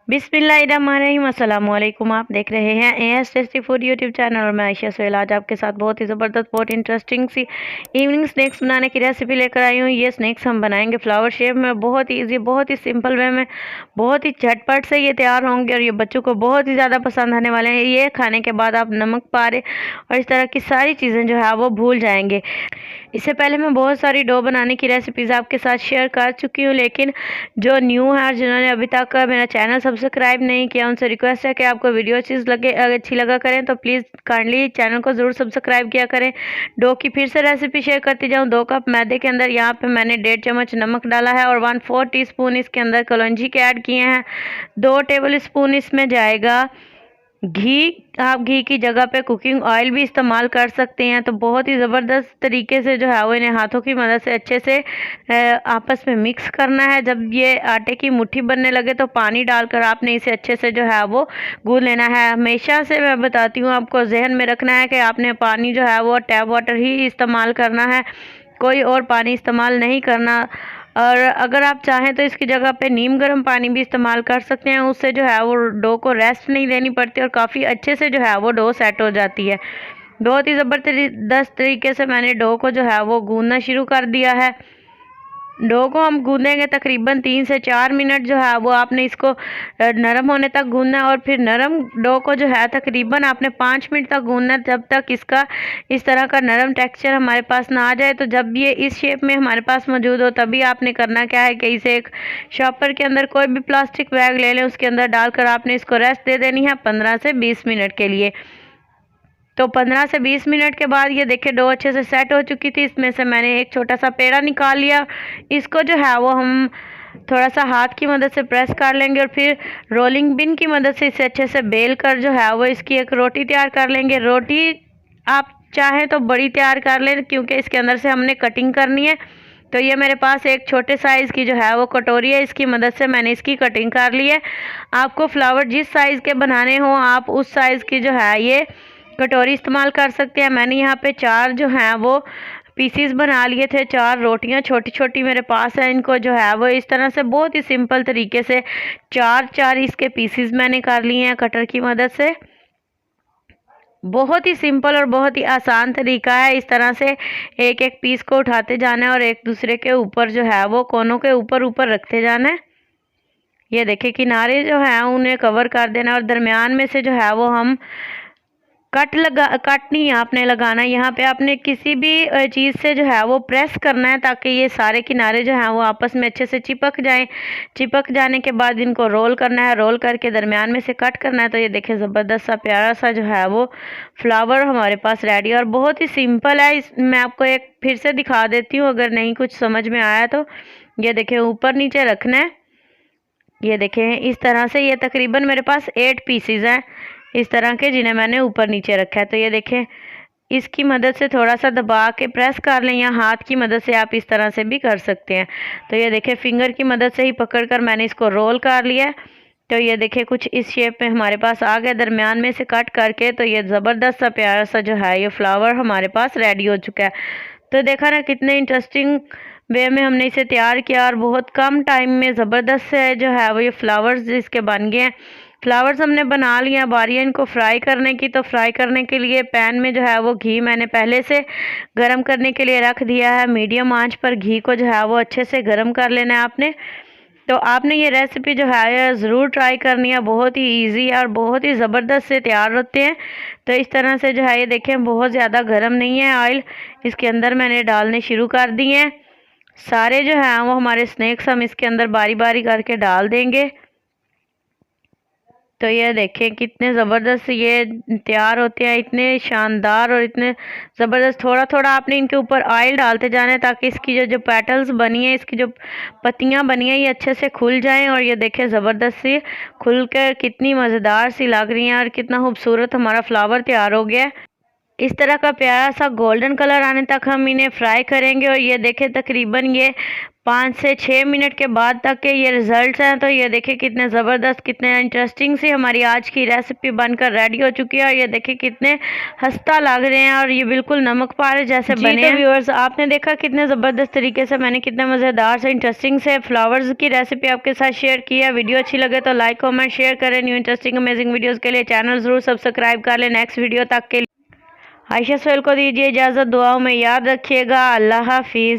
बिस्मिल्लाहिर्रहमानिर्रहीम, अस्सलामुअलैकुम। आप देख रहे हैं as tasty food YouTube channel और मैं आयशा सोहेल आज आपके साथ बहुत ही ज़बरदस्त, बहुत इंटरेस्टिंग सी इवनिंग स्नैक्स बनाने की रेसिपी लेकर आई हूँ। ये स्नैक्स हम बनाएंगे फ्लावर शेप में, बहुत ही ईजी, बहुत ही सिंपल वे में, बहुत ही झटपट से ये तैयार होंगे और ये बच्चों को बहुत ही ज़्यादा पसंद आने वाले हैं। ये खाने के बाद आप नमक पारे और इस तरह की सारी चीज़ें जो है वो भूल जाएंगे। इससे पहले मैं बहुत सारी डो बनाने की रेसिपीज़ आपके साथ शेयर कर चुकी हूँ, लेकिन जो न्यू है और जिन्होंने अभी तक मेरा चैनल सब्सक्राइब नहीं किया उनसे रिक्वेस्ट है कि आपको वीडियो अच्छी लगा करें तो प्लीज़ काइंडली चैनल को ज़रूर सब्सक्राइब किया करें। डो की फिर से रेसिपी शेयर करती जाऊँ। 2 कप मैदे के अंदर यहाँ पे मैंने 1.5 चम्मच नमक डाला है और 1/4 टीस्पून इसके अंदर कलौंजी के ऐड किए हैं। 2 टेबल स्पून इसमें जाएगा घी। आप घी की जगह पे कुकिंग ऑयल भी इस्तेमाल कर सकते हैं। तो बहुत ही ज़बरदस्त तरीके से जो है वो इन्हें हाथों की मदद से अच्छे से आपस में मिक्स करना है। जब ये आटे की मुट्ठी बनने लगे तो पानी डालकर आपने इसे अच्छे से जो है वो गूंद लेना है। हमेशा से मैं बताती हूँ, आपको जहन में रखना है कि आपने पानी जो है वो टैप वाटर ही इस्तेमाल करना है, कोई और पानी इस्तेमाल नहीं करना। और अगर आप चाहें तो इसकी जगह पे नीम गर्म पानी भी इस्तेमाल कर सकते हैं। उससे जो है वो डो को रेस्ट नहीं देनी पड़ती और काफ़ी अच्छे से जो है वो डो सेट हो जाती है। बहुत ही ज़बरदस्त तरीके से मैंने डो को जो है वो गूंदना शुरू कर दिया है। डो को हम गूंदेंगे तकरीबन 3 से 4 मिनट जो है वो आपने इसको नरम होने तक गूंदना है और फिर नरम डो को जो है तकरीबन आपने 5 मिनट तक गूंदना है, जब तक इसका इस तरह का नरम टेक्सचर हमारे पास ना आ जाए। तो जब ये इस शेप में हमारे पास मौजूद हो तभी आपने करना क्या है कि इसे एक शॉपर के अंदर कोई भी प्लास्टिक बैग ले लें, उसके अंदर डालकर आपने इसको रेस्ट दे देनी है 15 से 20 मिनट के लिए। तो 15 से 20 मिनट के बाद ये देखिए डो अच्छे से सेट हो चुकी थी। इसमें से मैंने एक छोटा सा पेड़ा निकाल लिया। इसको जो है वो हम थोड़ा सा हाथ की मदद से प्रेस कर लेंगे और फिर रोलिंग पिन की मदद से इसे अच्छे से बेल कर जो है वो इसकी एक रोटी तैयार कर लेंगे। रोटी आप चाहें तो बड़ी तैयार कर लें क्योंकि इसके अंदर से हमने कटिंग करनी है। तो ये मेरे पास एक छोटे साइज़ की जो है वो कटोरी है, इसकी मदद से मैंने इसकी कटिंग कर ली है। आपको फ्लावर जिस साइज़ के बनाने हों आप उस साइज़ की जो है ये कटोरी इस्तेमाल कर सकते हैं। मैंने यहाँ पे 4 जो हैं वो पीसीज बना लिए थे। 4 रोटियाँ छोटी छोटी मेरे पास है। इनको जो है वो इस तरह से बहुत ही सिंपल तरीके से 4 इसके पीसीज मैंने कर लिए हैं कटर की मदद से। बहुत ही सिंपल और बहुत ही आसान तरीका है। इस तरह से एक एक पीस को उठाते जाना है और एक दूसरे के ऊपर जो है वो कोनों के ऊपर ऊपर रखते जाना है। ये देखिए किनारे जो है उन्हें कवर कर देना और दरमियान में से जो है वो हम कट नहीं है आपने लगाना। यहाँ पे आपने किसी भी चीज़ से जो है वो प्रेस करना है ताकि ये सारे किनारे जो हैं वो आपस में अच्छे से चिपक जाएं। चिपक जाने के बाद इनको रोल करना है, रोल करके दरमियान में से कट करना है। तो ये देखिए ज़बरदस्त सा प्यारा सा जो है वो फ्लावर हमारे पास रेडी और बहुत ही सिंपल है। मैं आपको एक फिर से दिखा देती हूँ अगर नहीं कुछ समझ में आया तो। ये देखिए ऊपर नीचे रखना है। ये देखें इस तरह से ये तकरीबन मेरे पास 8 पीसीज हैं इस तरह के, जिन्हें मैंने ऊपर नीचे रखा है। तो ये देखें इसकी मदद से थोड़ा सा दबा के प्रेस कर लें या हाथ की मदद से आप इस तरह से भी कर सकते हैं। तो ये देखें फिंगर की मदद से ही पकड़कर मैंने इसको रोल कर लिया। तो ये देखें कुछ इस शेप में हमारे पास आ गया दरमियान में से कट करके। तो ये ज़बरदस्त सा प्यारा सा जो है ये फ्लावर हमारे पास रेडी हो चुका है। तो देखा ना कितने इंटरेस्टिंग वे में हमने इसे तैयार किया और बहुत कम टाइम में ज़बरदस्त से जो है वो ये फ्लावर्स इसके बन गए हैं। फ्लावर्स हमने बना लिया। बारी है इनको फ्राई करने की। तो फ्राई करने के लिए पैन में जो है वो घी मैंने पहले से गरम करने के लिए रख दिया है। मीडियम आंच पर घी को जो है वो अच्छे से गरम कर लेना है आपने। तो आपने ये रेसिपी जो है ज़रूर ट्राई करनी है। बहुत ही इजी है और बहुत ही ज़बरदस्त से तैयार होते हैं। तो इस तरह से जो है ये देखें बहुत ज़्यादा गर्म नहीं है ऑयल, इसके अंदर मैंने डालने शुरू कर दिए हैं। सारे जो हैं वो हमारे स्नैक्स हम इसके अंदर बारी बारी करके डाल देंगे। तो ये देखें कितने ज़बरदस्त ये तैयार होते हैं, इतने शानदार और इतने ज़बरदस्त। थोड़ा थोड़ा आपने इनके ऊपर ऑयल डालते जाना है ताकि इसकी जो जो पेटल्स बनी है, इसकी जो पत्तियां बनी है ये अच्छे से खुल जाएं। और ये देखें ज़बरदस्त सी खुल कर कितनी मज़ेदार सी लग रही हैं और कितना खूबसूरत हमारा फ्लावर तैयार हो गया है। इस तरह का प्यारा सा गोल्डन कलर आने तक हम इन्हें फ्राई करेंगे। और ये देखें तकरीबन ये 5 से 6 मिनट के बाद तक के ये रिजल्ट्स हैं। तो ये देखिए कितने ज़बरदस्त, कितने इंटरेस्टिंग सी हमारी आज की रेसिपी बनकर रेडी हो चुकी है। और ये देखिए कितने खस्ता लग रहे हैं और ये बिल्कुल नमक पारे जैसे बने हैं। तो व्यूअर्स, आपने देखा कितने ज़बरदस्त तरीके से मैंने कितने मज़ेदार से इंटरेस्टिंग से फ्लावर्स की रेसिपी आपके साथ शेयर की है। वीडियो अच्छी लगे तो लाइक कमेंट शेयर करें। न्यू इंटरेस्टिंग अमेजिंग वीडियोज़ के लिए चैनल ज़रूर सब्सक्राइब कर लें। नेक्स्ट वीडियो तक के लिए आयशा सोहेल को दीजिए इजाज़त। दुआओं में याद रखिएगा। अल्लाह हाफिज़।